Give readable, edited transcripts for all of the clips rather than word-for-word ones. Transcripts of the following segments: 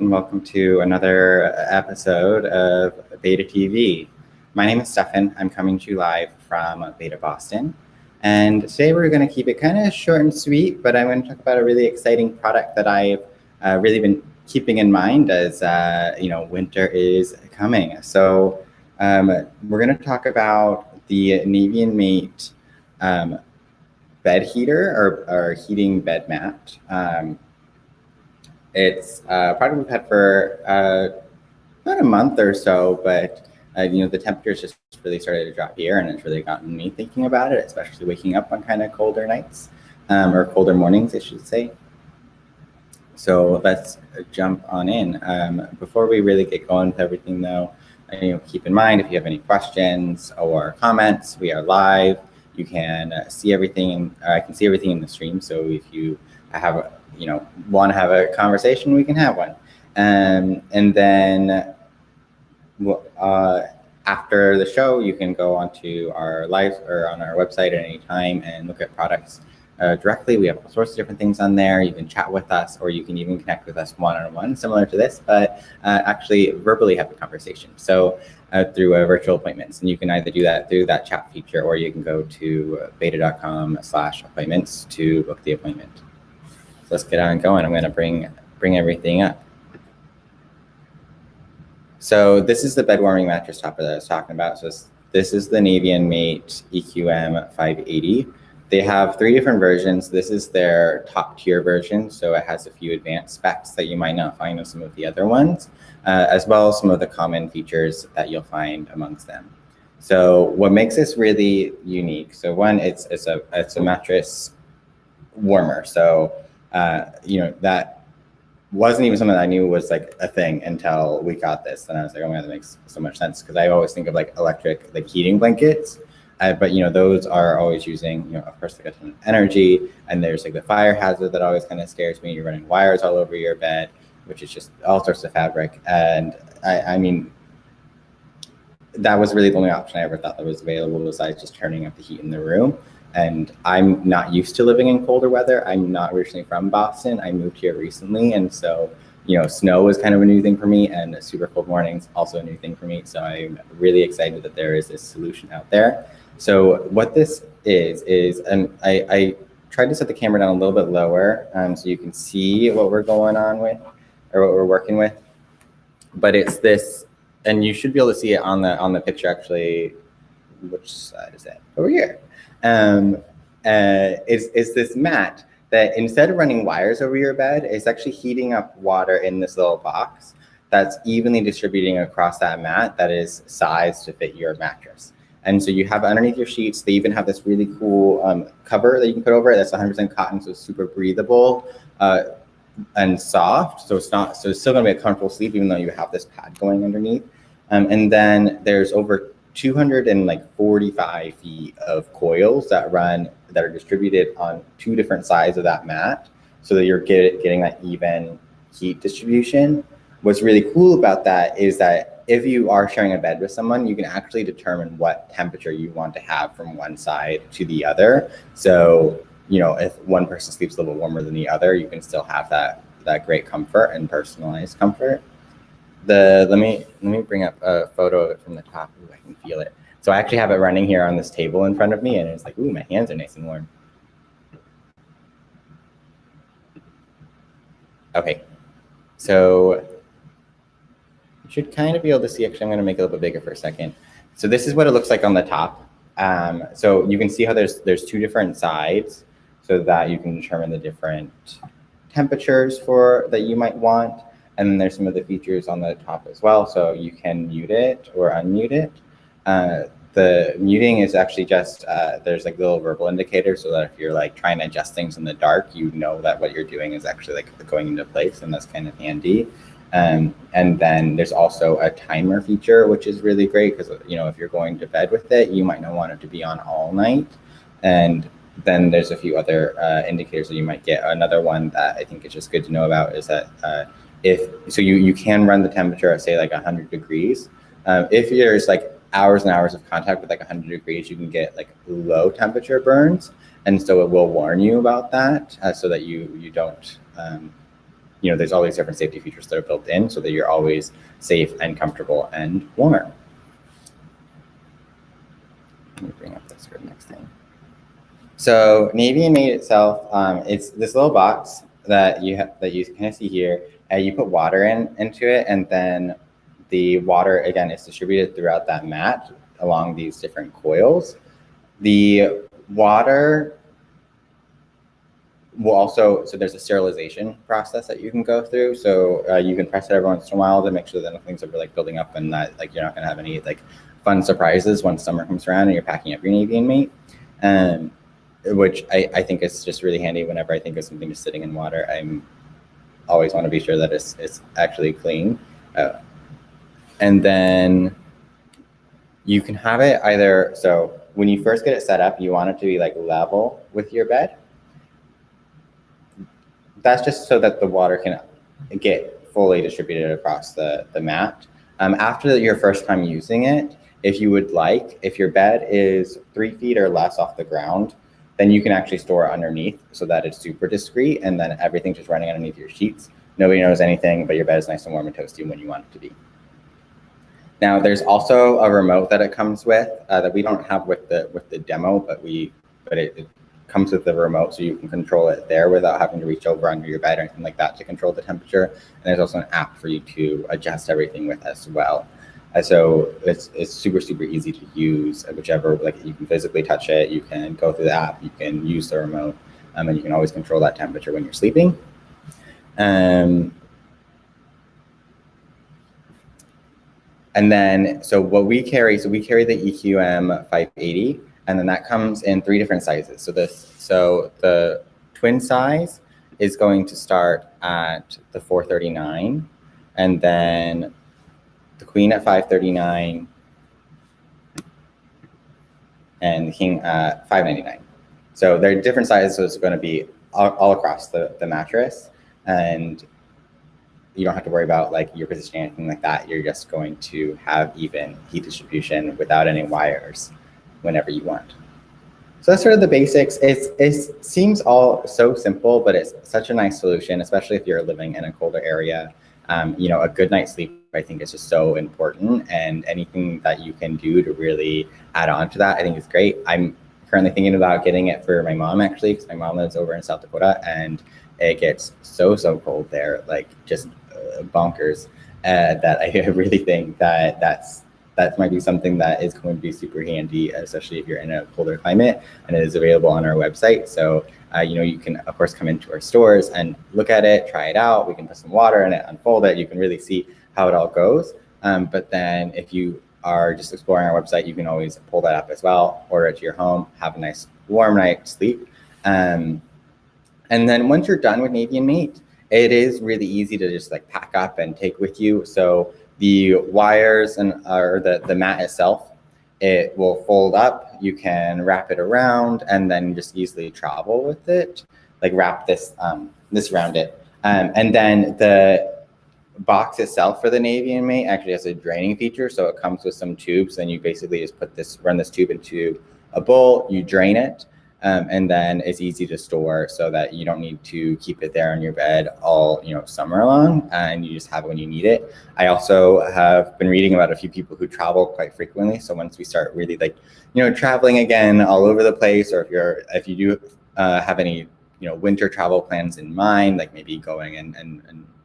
and welcome to another episode of b8ta TV. My name is Stefan. I'm coming to you live from b8ta Boston. And today we're going to keep it kind of short and sweet, but I'm going to talk about a really exciting product that I've really been keeping in mind as winter is coming. So we're going to talk about the Navy and Mate bed heater or heating bed mat. It's a product we've had for about a month or so, but the temperatures just really started to drop here, and it's really gotten me thinking about it, especially waking up on kind of colder nights or colder mornings, I should say. So let's jump on in. Before we really get going with everything, though, keep in mind if you have any questions or comments, we are live. You can see everything. I can see everything in the stream. So if you have want to have a conversation, we can have one. And then after the show, you can go onto our live or on our website at any time and look at products directly. We have all sorts of different things on there. You can chat with us, or you can even connect with us one-on-one, similar to this, but actually verbally have a conversation. So through virtual appointments, and you can either do that through that chat feature, or you can go to b8ta.com/appointments to book the appointment. So let's get on going. I'm going to bring everything up. So this is the bed warming mattress topper that I was talking about. So this is the Navy and Mate EQM 580. They have 3 different versions. This is their top tier version. So it has a few advanced specs that you might not find in some of the other ones, as well as some of the common features that you'll find amongst them. So what makes this really unique? So one, it's a mattress warmer. So that wasn't even something that I knew was like a thing until we got this. And I was like, oh man, that makes so much sense. Cause I always think of like electric, like heating blankets. But those are always using, of course, like a ton of energy. And there's like the fire hazard that always kind of scares me. You're running wires all over your bed, which is just all sorts of fabric. And I mean, that was really the only option I ever thought that was available besides just turning up the heat in the room. And I'm not used to living in colder weather. I'm not originally from Boston. I moved here recently. And so, snow is kind of a new thing for me, and super cold mornings, also a new thing for me. So I'm really excited that there is this solution out there. So what this is, and I tried to set the camera down a little bit lower so you can see what we're going on with, or what we're working with. But it's this, and you should be able to see it on the picture actually. Which side is that? Over here. Is this mat that instead of running wires over your bed, it's actually heating up water in this little box that's evenly distributing across that mat that is sized to fit your mattress. And so you have underneath your sheets, they even have this really cool cover that you can put over it that's 100% cotton, so it's super breathable and soft. So it's still gonna be a comfortable sleep even though you have this pad going underneath. And then there's over 245 feet of coils that are distributed on 2 different sides of that mat, so that you're getting that even heat distribution. What's really cool about that is that if you are sharing a bed with someone, you can actually determine what temperature you want to have from one side to the other. So, if one person sleeps a little warmer than the other, you can still have that great comfort and personalized comfort. Let me bring up a photo of it from the top. Ooh, I can feel it. So I actually have it running here on this table in front of me, and it's like, ooh, my hands are nice and warm. Okay, so you should kind of be able to see. Actually, I'm going to make it a little bit bigger for a second. So this is what it looks like on the top. So you can see how there's 2 different sides, so that you can determine the different temperatures that you might want. And then there's some of the features on the top as well. So you can mute it or unmute it. The muting is actually just, there's like little verbal indicators, so that if you're like trying to adjust things in the dark, you know that what you're doing is actually like going into place, and that's kind of handy. And then there's also a timer feature, which is really great because, if you're going to bed with it, you might not want it to be on all night. And then there's a few other indicators that you might get. Another one that I think is just good to know about is that you can run the temperature at say like 100 degrees. If there's like hours and hours of contact with like 100 degrees, you can get like low temperature burns, and so it will warn you about that so that you don't you know, there's all these different safety features that are built in so that you're always safe and comfortable and warm. Let me bring up this for the next thing. So Navien Mate itself, it's this little box that you kind of see here. You put water into it, and then the water again is distributed throughout that mat along these different coils. The water will also, so there's a sterilization process that you can go through. So you can press it every once in a while to make sure that nothing's ever like building up and that like you're not gonna have any like fun surprises when summer comes around and you're packing up your Navien Mate. Which I think is just really handy whenever I think of something just sitting in water. I'm always want to be sure that it's actually clean. And then you can have it either, so when you first get it set up, you want it to be like level with your bed. That's just so that the water can get fully distributed across the mat. After your first time using it, if you would like, if your bed is 3 feet or less off the ground, then you can actually store it underneath so that it's super discreet, and then everything's just running underneath your sheets. Nobody knows anything, but your bed is nice and warm and toasty when you want it to be. Now, there's also a remote that it comes with that we don't have with the demo, but it comes with the remote, so you can control it there without having to reach over under your bed or anything like that to control the temperature. And there's also an app for you to adjust everything with as well. So it's super easy to use, whichever, like you can physically touch it, you can go through the app, you can use the remote, and you can always control that temperature when you're sleeping. And then, so what we carry, the EQM 580, and then that comes in 3 different sizes. So the twin size is going to start at the 439, and then the queen at 539, and the king at 599. So they're different sizes, so it's going to be all across the mattress, and you don't have to worry about like your positioning or anything like that. You're just going to have even heat distribution without any wires whenever you want. So that's sort of the basics. It seems all so simple, but it's such a nice solution, especially if you're living in a colder area. You know, a good night's sleep, I think, is just so important, and anything that you can do to really add on to that, I think is great. I'm currently thinking about getting it for my mom, actually, because my mom lives over in South Dakota, and it gets so cold there, like just bonkers, that I really think that might be something that is going to be super handy, especially if you're in a colder climate, and it is available on our website. So, you know, you can, of course, come into our stores and look at it, try it out. We can put some water in it, unfold it. You can really see how it all goes. But then if you are just exploring our website, you can always pull that up as well, order it to your home, have a nice warm night's sleep. And then once you're done with Navien Mate, it is really easy to just like pack up and take with you. So the wires or the mat itself, it will fold up. You can wrap it around and then just easily travel with it, like wrap this around it. And then the box itself for the Navien Mate actually has a draining feature. So it comes with some tubes. Then you basically just run this tube into a bowl, you drain it. And then it's easy to store so that you don't need to keep it there on your bed all, you know, summer long, and you just have it when you need it. I also have been reading about a few people who travel quite frequently. So once we start really like, you know, traveling again all over the place, or if you do have any, you know, winter travel plans in mind, like maybe going and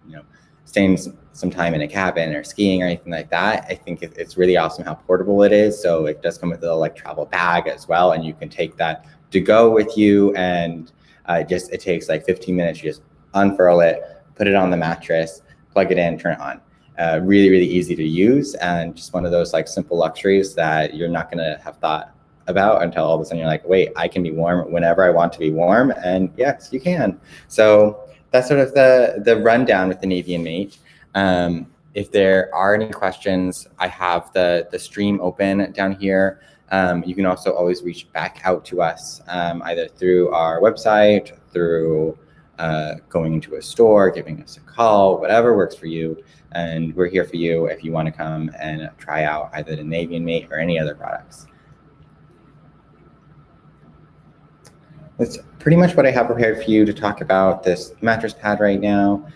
you know, staying some time in a cabin or skiing or anything like that, I think it's really awesome how portable it is. So it does come with a little like travel bag as well, and you can take that to go with you, and it takes like 15 minutes. You just unfurl it, put it on the mattress, plug it in, turn it on. Really easy to use, and just one of those like simple luxuries that you're not gonna have thought about until all of a sudden you're like, wait, I can be warm whenever I want to be warm, and yes, you can. So that's sort of the rundown with the Navien Mate. If there are any questions, I have the stream open down here. You can also always reach back out to us, either through our website, through going into a store, giving us a call, whatever works for you. And we're here for you if you want to come and try out either the Navien Mate or any other products. That's pretty much what I have prepared for you to talk about this mattress pad right now.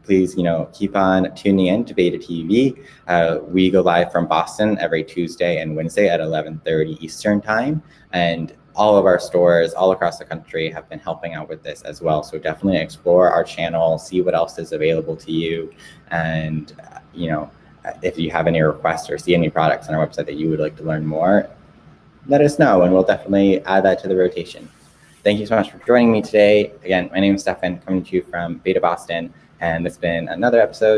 Please, keep on tuning in to b8ta TV. We go live from Boston every Tuesday and Wednesday at 11:30 Eastern time. And all of our stores all across the country have been helping out with this as well. So definitely explore our channel, see what else is available to you. And, if you have any requests or see any products on our website that you would like to learn more, let us know and we'll definitely add that to the rotation. Thank you so much for joining me today. Again, my name is Stefan, coming to you from b8ta Boston, and it's been another episode